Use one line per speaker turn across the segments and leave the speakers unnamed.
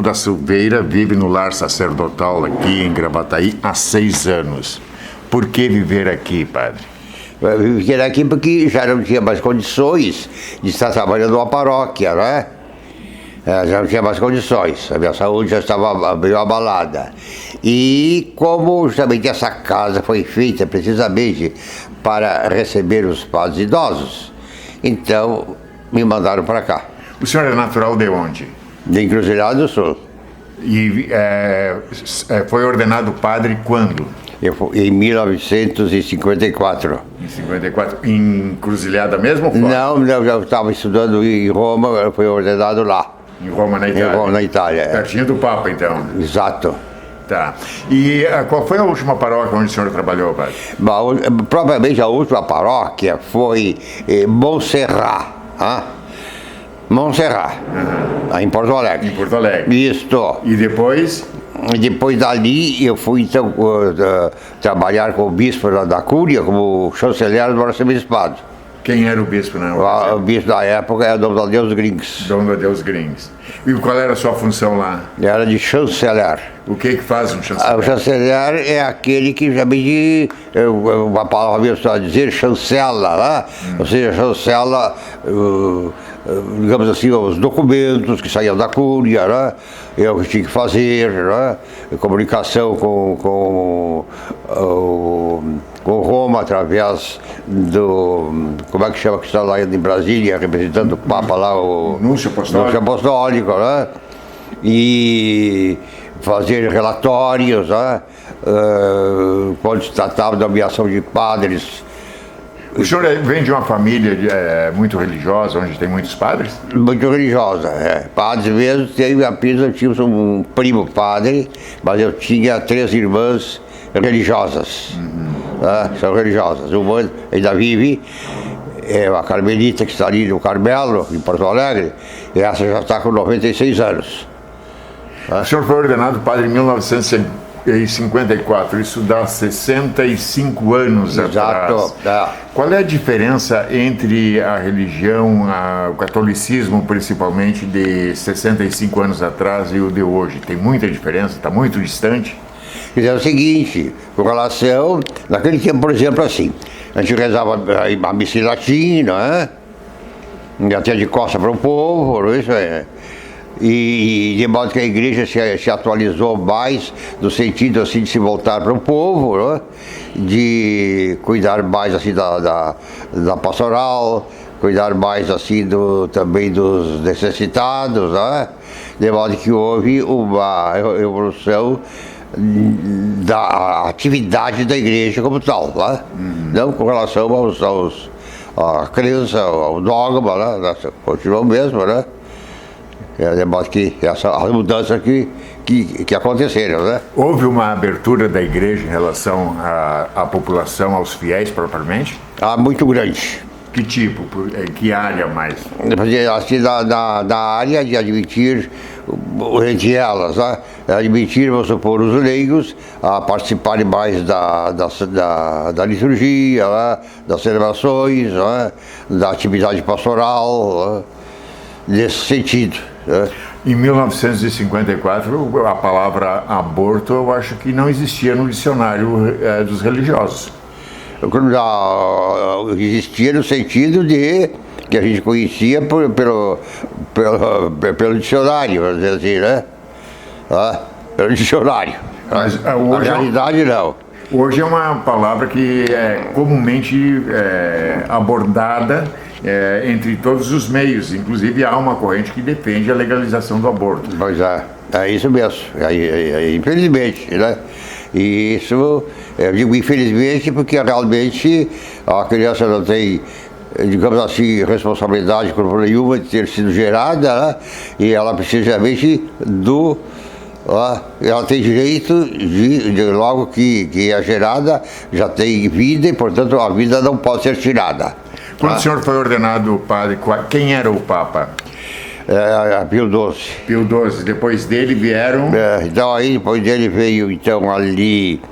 da Silveira vive no lar sacerdotal aqui em Gravataí há 6 anos. Por que viver aqui, padre?
Viver aqui porque já não tinha mais condições de estar trabalhando numa paróquia, né? Já não tinha mais condições, a minha saúde já estava meio abalada. E como justamente essa casa foi feita precisamente para receber os padres idosos, então me mandaram para cá.
O senhor é natural de onde?
De Encruzilhada do Sul.
E foi ordenado padre quando?
Em 1954.
Em 54. Em Encruzilhada mesmo ou fora?
Não, eu estava estudando em Roma, eu fui ordenado lá.
Em Roma, na Itália?
Em Roma, na Itália.
Pertinho do Papa, então?
Exato.
Tá. E qual foi a última paróquia onde o senhor trabalhou, padre?
Bom, provavelmente a última paróquia foi Montserrat. Montserrat, em Porto Alegre.
Em Porto Alegre.
Isto.
E depois?
Depois dali eu fui então trabalhar com o bispo da Cúria, como chanceler do arcebispado.
Quem era o bispo na época?
O bispo da época era Dom Adeus Grings.
Dom Adeus Grings. E qual era a sua função lá?
Era de chanceler.
O que faz um chanceler?
O chanceler é aquele que já me uma palavra mesmo só dizer, chancela, né? Ou seja, chancela, digamos assim, os documentos que saíam da Cúria, né? Eu tinha que fazer, né? Comunicação com Roma através do, como é que chama, que está lá em Brasília, representando o Papa lá, o
Núncio
Apostólico, né? E fazer relatórios, né? Quando se tratava da nomeação de padres.
O senhor vem de uma família muito religiosa, onde tem muitos padres?
Muito religiosa, Padres mesmo, eu tinha um primo padre, mas eu tinha 3 irmãs religiosas. São religiosas. Uma ainda vive, é uma carmelita que está ali no Carmelo, em Porto Alegre, e essa já está com 96 anos.
O senhor foi ordenado padre em 1954, isso dá 65 anos atrás.
Exato.
Qual é a diferença entre a religião, o catolicismo principalmente, de 65 anos atrás e o de hoje? Tem muita diferença? Está muito distante?
É o seguinte, com relação, naquele tempo, por exemplo, assim, a gente rezava a missa em latim, né? Até de costa para o povo, isso é. E de modo que a igreja se atualizou mais no sentido assim de se voltar para o povo, né? De cuidar mais assim da pastoral, cuidar mais assim também dos necessitados, né? De modo que houve uma evolução da atividade da igreja como tal, né? Não com relação à crença, ao dogma, né? Continua o mesmo, né? De modo que as mudanças que aconteceram, né?
Houve uma abertura da igreja em relação à população, aos fiéis propriamente?
Muito grande.
Que tipo? Que área mais?
Assim, da área de admitir, entre elas, né? Admitir, vamos supor, os leigos a participarem mais da liturgia, né? Das celebrações, né? Da atividade pastoral, né? Nesse sentido.
Em 1954, a palavra aborto eu acho que não existia no dicionário dos religiosos.
Existia no sentido de que a gente conhecia pelo dicionário, vamos dizer assim, né? Pelo dicionário.
Mas,
na realidade, não.
Hoje é uma palavra que é comumente abordada entre todos os meios, inclusive há uma corrente que defende a legalização do aborto.
Pois é isso mesmo, infelizmente, né? E isso, eu digo infelizmente porque realmente a criança não tem, digamos assim, responsabilidade nenhuma de ter sido gerada, né? E ela precisa realmente ela tem direito de logo que é gerada, já tem vida e, portanto, a vida não pode ser tirada.
Quando o senhor foi ordenado padre, quem era o Papa?
Pio XII.
Pio XII. Depois dele vieram...
Então aí, depois dele veio, então, ali...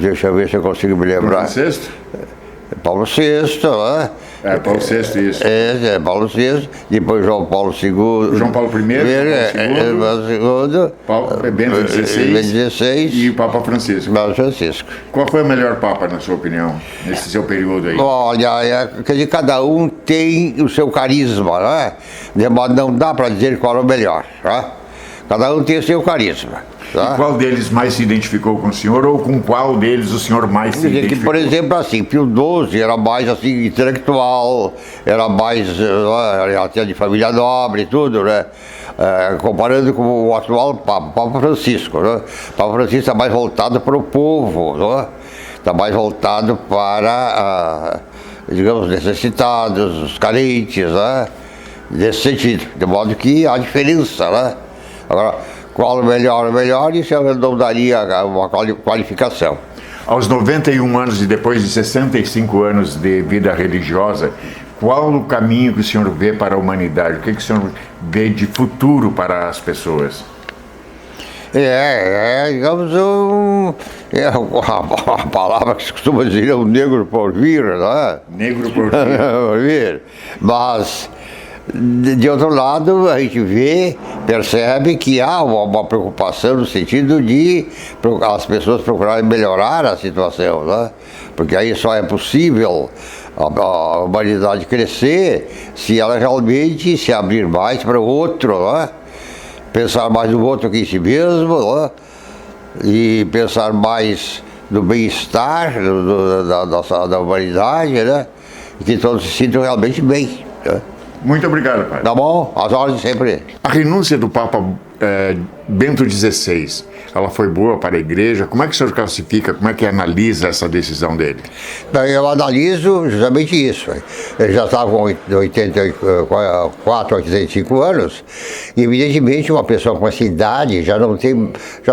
deixa eu ver se eu consigo me lembrar.
Paulo VI?
Paulo VI, né?
Paulo VI, isso.
Paulo VI, depois João Paulo II.
João Paulo I, Bento XVI e o Papa Francisco. Qual foi o melhor Papa, na sua opinião, nesse seu período aí?
Olha, quer dizer, cada um tem o seu carisma, né? Não dá para dizer qual é o melhor, né? Cada um tem o seu carisma. Tá?
E qual deles mais se identificou com o senhor, ou com qual deles o senhor mais se identificou?
Que, por exemplo, assim, Pio XII era mais assim, intelectual, era mais até de família nobre e tudo, né? Comparando com o atual Papa Francisco, né? O Papa Francisco está mais voltado para o povo, né? Está mais voltado para, digamos, necessitados, os carentes, né? Nesse sentido, de modo que há diferença, né? Agora, qual o melhor, isso eu não daria uma qualificação.
Aos 91 anos e depois de 65 anos de vida religiosa, qual o caminho que o senhor vê para a humanidade? O que o senhor vê de futuro para as pessoas?
Digamos, a palavra que se costuma dizer é o negro por vir, né?
Negro por
vir. Mas, de outro lado, a gente percebe que há uma preocupação no sentido de as pessoas procurarem melhorar a situação, né? Porque aí só é possível a humanidade crescer se ela realmente se abrir mais para o outro, né? Pensar mais no outro que em si mesmo, né? E pensar mais no bem-estar da humanidade, né? E que todos se sintam realmente bem, né?
Muito obrigado, pai.
Tá bom? As ordens sempre.
A renúncia do Papa Bento XVI, ela foi boa para a igreja? Como é que o senhor classifica, como é que analisa essa decisão dele?
Bem, eu analiso justamente isso. Ele já estava com 84, 85 anos, e evidentemente uma pessoa com essa idade já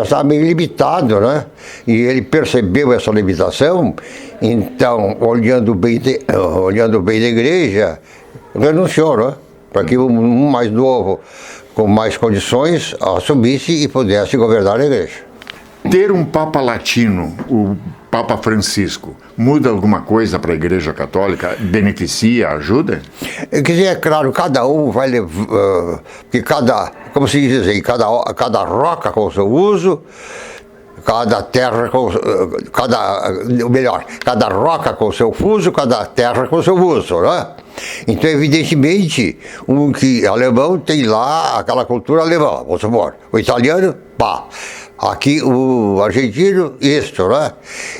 está meio limitado, né? E ele percebeu essa limitação, então, olhando bem da igreja, renunciou, né? Para que um mais novo, com mais condições, assumisse e pudesse governar a igreja.
Ter um Papa latino, o Papa Francisco, muda alguma coisa para a Igreja Católica? Beneficia, ajuda?
Quer dizer, é claro, cada um vai levar, que como se diz aí, cada roca com o seu uso, cada terra cada roca com o seu fuso, cada terra com o seu uso, né? Então, evidentemente, alemão tem lá aquela cultura alemã, vamos supor. O italiano, pá. Aqui o argentino, isso, né?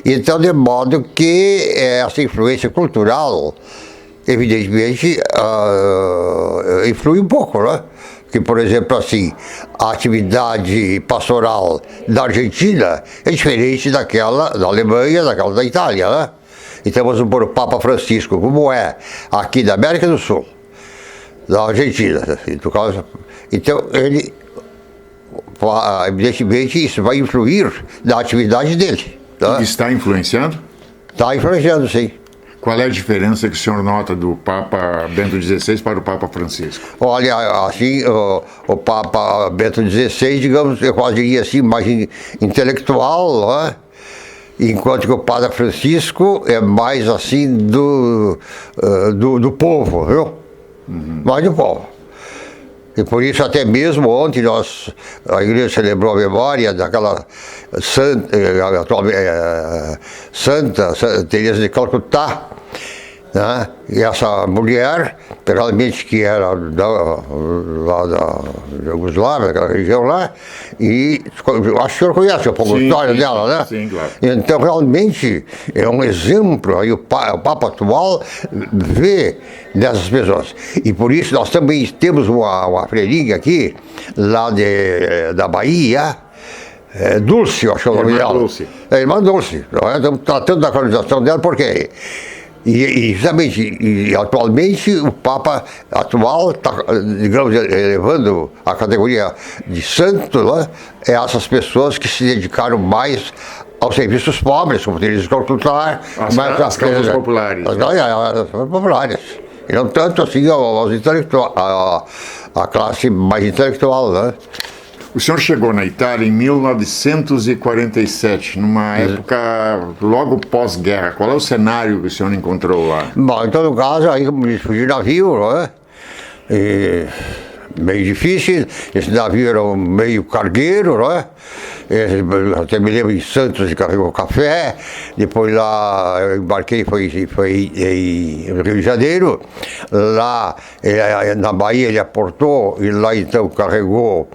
Então, de modo que essa influência cultural, evidentemente, influi um pouco, né? Que, por exemplo, assim, a atividade pastoral da Argentina é diferente daquela da Alemanha, daquela da Itália, né? Então vamos supor o Papa Francisco, como é aqui da América do Sul, da Argentina. Então ele, evidentemente, isso vai influir na atividade dele. Tá?
Está influenciando?
Está influenciando, sim.
Qual é a diferença que o senhor nota do Papa Bento XVI para o Papa Francisco?
Olha, assim, o Papa Bento XVI, digamos, eu quase diria assim, mais intelectual, né? Enquanto que o Padre Francisco é mais assim do povo, viu?
Uhum.
Mais do povo. E por isso até mesmo ontem a igreja celebrou a memória daquela Santa Teresa de Calcutá, né? E essa mulher, realmente que era lá da Iugoslávia, daquela região lá, e acho que o senhor conhece um pouco a história dela, né?
Sim, claro.
Então, realmente, é um exemplo, aí o Papa atual vê dessas pessoas. E por isso nós também temos uma freirinha aqui, lá da Bahia, Dulce, eu acho que é o nome dela.
Dulce.
Irmã Dulce. Estamos tratando da canonização dela, porque e justamente, atualmente, o Papa atual está, digamos, elevando a categoria de santo, né? É essas pessoas que se dedicaram mais aos serviços pobres, como Teresa de Calcutá,
as causas populares.
As causas populares. E não tanto assim aos intelectuais, a classe mais intelectual, né?
O senhor chegou na Itália em 1947, numa época logo pós-guerra. Qual é o cenário que o senhor encontrou lá?
Bom, em todo caso, aí fui de navio, não é? E meio difícil, esse navio era meio cargueiro, não é? Até me lembro em Santos, carregou café, depois lá eu embarquei, foi em Rio de Janeiro, lá na Bahia ele aportou, e lá então carregou,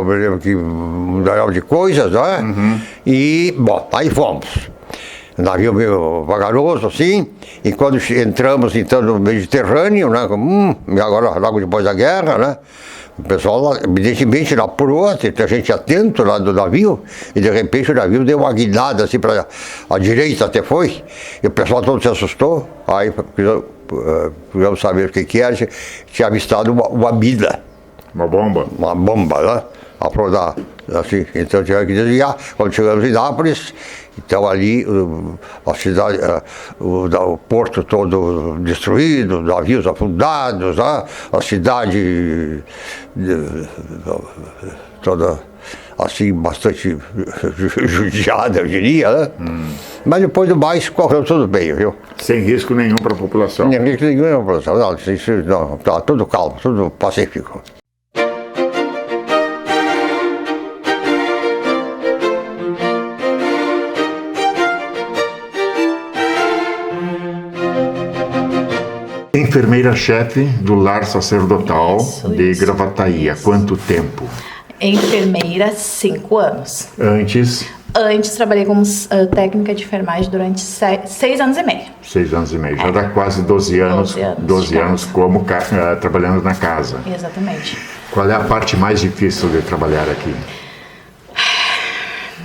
me lembro que um milhão de coisas, não é? E, bom, aí fomos. Navio meio vagaroso, assim, e quando entramos então no Mediterrâneo, né, agora logo depois da guerra, né, o pessoal lá, evidentemente lá proa, tem gente atento lá do navio, e de repente o navio deu uma guinada assim para a direita até foi, e o pessoal todo se assustou, aí quisemos saber o que era, tinha avistado uma mina.
Uma bomba?
Uma bomba, né? Afrodar, assim, então tinha que desviar. Quando chegamos em Nápoles, então ali a cidade, o porto todo destruído, navios afundados, né? A cidade toda assim, bastante judiada, eu diria, né? Mas depois do mais, correu tudo bem, viu?
Sem risco nenhum para a população?
Sem risco nenhum para a população, não, tá tudo calmo, tudo pacífico.
Enfermeira-chefe do lar sacerdotal de
Isso.
Gravataí. Há quanto tempo?
Enfermeira, 5 anos.
Antes,
Antes trabalhei como técnica de enfermagem durante 6 anos e meio.
6 anos e meio. Já dá quase 12 anos,
12
anos como trabalhando na casa.
Exatamente.
Qual é a parte mais difícil de trabalhar aqui?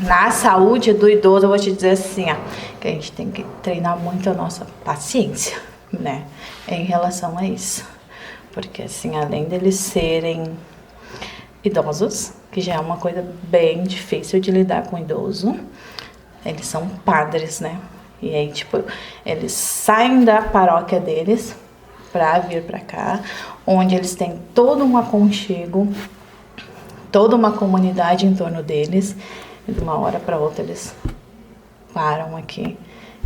Na saúde do idoso, eu vou te dizer assim, ó, que a gente tem que treinar muito a nossa paciência, né, em relação a isso. Porque, assim, além deles serem idosos, que já é uma coisa bem difícil de lidar com idoso, eles são padres, né? E aí, tipo, eles saem da paróquia deles pra vir pra cá, onde eles têm todo um aconchego, toda uma comunidade em torno deles, e de uma hora para outra eles param aqui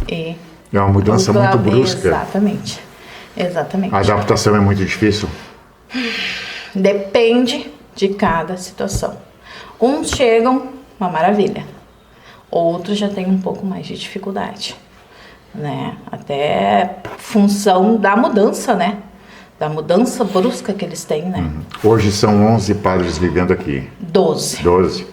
e...
É uma mudança muito brusca.
Exatamente, exatamente.
A adaptação é muito difícil?
Depende de cada situação. Uns chegam, uma maravilha. Outros já têm um pouco mais de dificuldade, né? Até função da mudança, né? Da mudança brusca que eles têm, né?
Hoje são 11 padres vivendo aqui.
12.
12.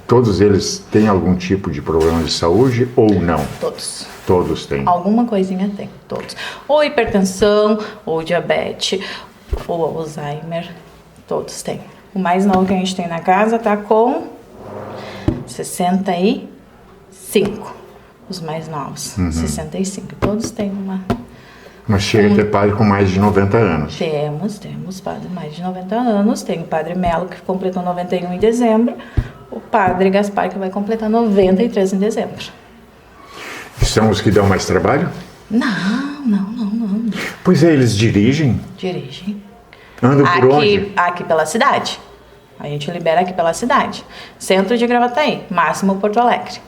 Todos eles têm algum tipo de problema de saúde ou não?
Todos.
Todos têm.
Alguma coisinha tem, todos. Ou hipertensão, ou diabetes, ou Alzheimer, todos têm. O mais novo que a gente tem na casa tá com 65. Os mais novos, 65. Todos têm uma...
Mas chega a ter padre com mais de 90 anos.
Temos padre mais de 90 anos. Tem o padre Melo, que completou 91 em dezembro. O padre Gaspar, que vai completar 93 em dezembro.
São os que dão mais trabalho?
Não.
Pois é, eles dirigem?
Dirigem.
Andam por onde?
Aqui pela cidade. A gente libera aqui pela cidade. Centro de Gravataí, máximo Porto Alegre.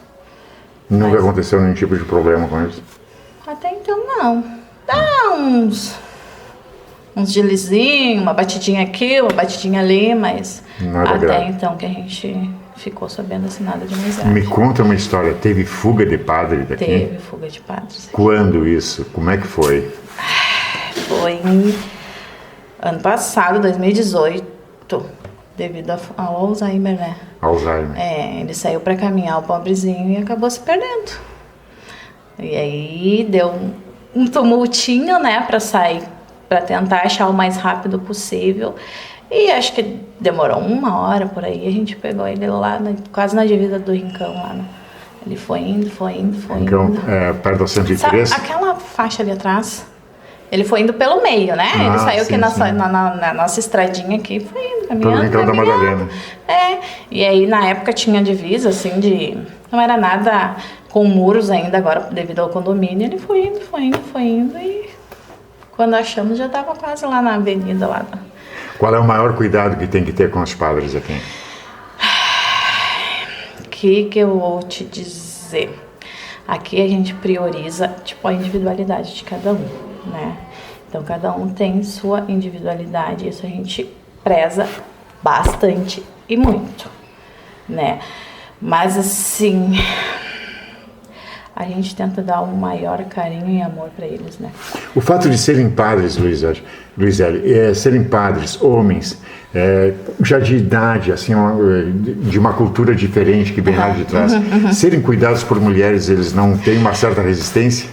Nunca aconteceu nenhum tipo de problema com eles?
Até então, não. Dá uns deslizinhos, uma batidinha aqui, uma batidinha ali, mas
Nada
até
grave.
então que a gente ficou sabendo assim, nada de mais
Me
grave.
conta uma história. Teve fuga de padre daqui?
Teve fuga de padres.
Quando isso? Como é que foi?
Foi em ano passado, 2018, devido ao Alzheimer, né?
Alzheimer.
Ele saiu pra caminhar, o pobrezinho, e acabou se perdendo. E aí deu um tumultinho, né, pra sair, pra tentar achar o mais rápido possível. E acho que demorou 1 hora por aí, a gente pegou ele lá, quase na divisa do Rincão lá, né? Ele foi indo.
Então, perto da 103?
Sabe, aquela faixa ali atrás, ele foi indo pelo meio, né? Ele saiu
sim,
aqui
sim.
na nossa estradinha aqui, foi indo, caminhando,
Rincão da Madalena.
E aí na época tinha divisa, assim, não era nada com muros ainda, agora devido ao condomínio, ele foi indo, e quando achamos já tava quase lá na avenida lá
Qual é o maior cuidado que tem que ter com os padres aqui?
O que eu vou te dizer? Aqui a gente prioriza, tipo, a individualidade de cada um, né? Então, cada um tem sua individualidade, isso a gente preza bastante e muito, né? Mas, assim, a gente tenta dar um maior carinho e amor para eles, né?
O fato de serem padres, Luizelli, serem padres, homens, já de idade, assim, de uma cultura diferente que vem lá de trás, serem cuidados por mulheres, eles não têm uma certa resistência?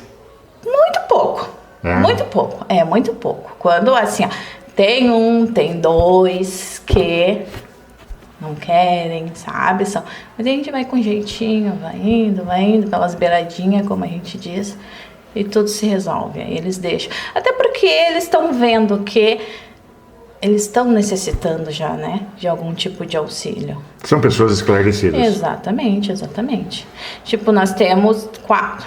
Muito pouco, muito pouco. Quando, assim, ó, tem dois que não querem, sabe? Mas a gente vai com jeitinho, vai indo, pelas beiradinhas, como a gente diz, e tudo se resolve. Aí eles deixam. Até porque eles estão vendo que eles estão necessitando já, né? De algum tipo de auxílio.
São pessoas esclarecidas.
Exatamente. Tipo, nós temos 4.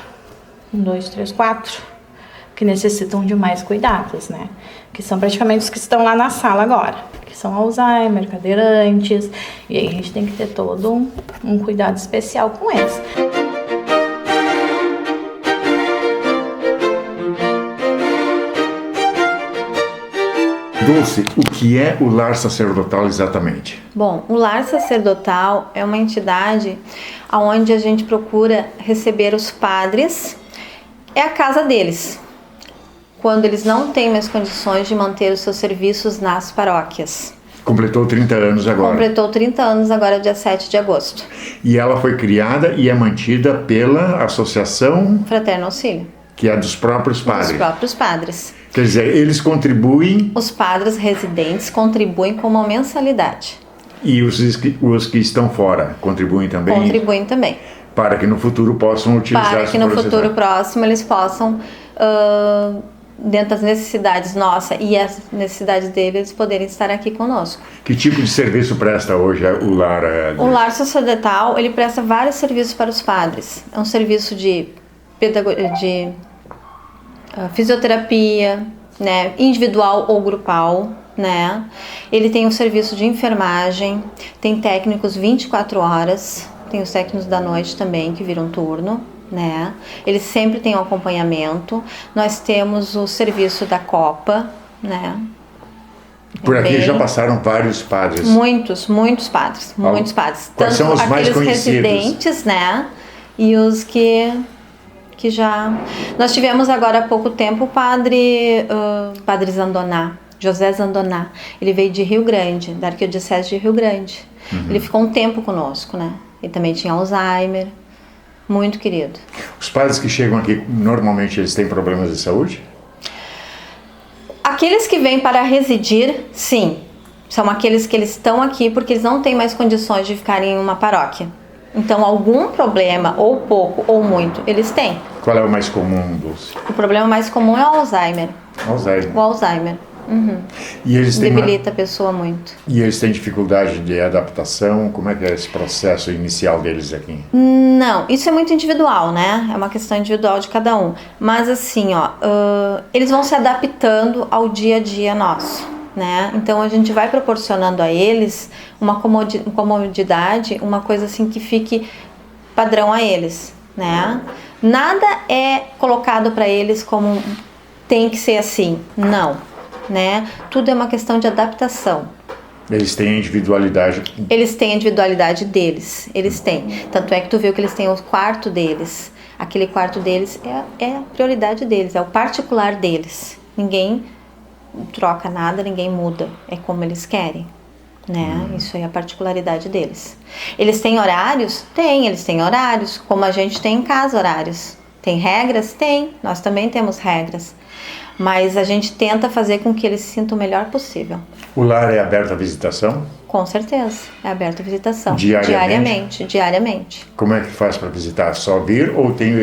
1, 2, 3, 4. Que necessitam de mais cuidados, né? Que são praticamente os que estão lá na sala agora. Que são Alzheimer, cadeirantes. E aí a gente tem que ter todo um cuidado especial com eles.
Dulce, o que é o lar sacerdotal exatamente?
Bom, o lar sacerdotal é uma entidade onde a gente procura receber os padres. É a casa deles, quando eles não têm mais condições de manter os seus serviços nas paróquias.
Completou 30 anos agora.
Completou 30 anos agora, dia 7 de agosto.
E ela foi criada e é mantida pela Associação
Fraterno Auxílio.
Que é dos próprios padres.
Dos próprios padres.
Quer dizer, eles contribuem...
Os padres residentes contribuem com uma mensalidade.
E os que estão fora contribuem também?
Contribuem também.
Para que no futuro possam utilizar...
Para que no futuro próximo eles possam... dentro das necessidades nossas e as necessidades deles, poderem estar aqui conosco.
Que tipo de serviço presta hoje o lar?
O lar sacerdotal, ele presta vários serviços para os padres. É um serviço de fisioterapia, né, individual ou grupal, né? Ele tem um serviço de enfermagem, tem técnicos 24 horas, tem os técnicos da noite também que viram turno, né? Eles sempre têm um acompanhamento. Nós temos o serviço da Copa, né?
Por aqui já passaram vários padres.
Muitos padres.
Quais são os mais conhecidos?
Residentes, né? E os que já... Nós tivemos agora há pouco tempo o padre Zandoná, José Zandoná. Ele veio de Rio Grande, da Arquidiocese de Rio Grande. Ele ficou um tempo conosco, né? Ele também tinha Alzheimer. Muito querido.
Os padres que chegam aqui, normalmente eles têm problemas de saúde?
Aqueles que vêm para residir, sim. São aqueles que eles estão aqui porque eles não têm mais condições de ficar em uma paróquia. Então, algum problema, ou pouco, ou muito, eles têm.
Qual é o mais comum, Dulce?
O problema mais comum é o Alzheimer. O Alzheimer.
E eles têm
debilita a pessoa muito.
E eles têm dificuldade de adaptação? Como é que é esse processo inicial deles aqui?
Não, isso é muito individual, né? É uma questão individual de cada um. Mas assim, ó, eles vão se adaptando ao dia a dia nosso, né? Então a gente vai proporcionando a eles uma comodidade, uma coisa assim que fique padrão a eles, né? Nada é colocado para eles como tem que ser assim, não. Né? Tudo é uma questão de adaptação.
Eles têm a individualidade?
Eles têm a individualidade deles, eles têm. Tanto é que tu viu que eles têm o quarto deles. Aquele quarto deles é a prioridade deles, é o particular deles. Ninguém troca nada, ninguém muda. É como eles querem, né? Isso aí é a particularidade deles. Eles têm horários? Tem, eles têm horários, como a gente tem em casa horários. Tem regras? Tem, nós também temos regras. Mas a gente tenta fazer com que eles se sintam o melhor possível. O
lar é aberto à visitação?
Com certeza, é aberto à visitação.
Diariamente? Como é que faz para visitar? Só vir ou tem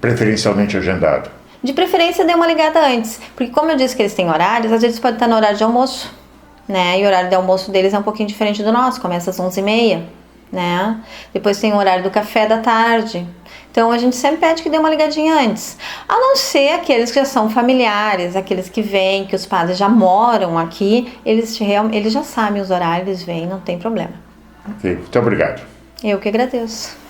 preferencialmente agendado?
De preferência, dê uma ligada antes. Porque como eu disse que eles têm horários, às vezes pode estar no horário de almoço, né? E o horário de almoço deles é um pouquinho diferente do nosso, começa às 11h30, né? Depois tem o horário do café da tarde. Então a gente sempre pede que dê uma ligadinha antes. A não ser aqueles que já são familiares, aqueles que vêm, que os padres já moram aqui, eles já sabem os horários, eles vêm, não tem problema.
Ok, muito obrigado.
Eu que agradeço.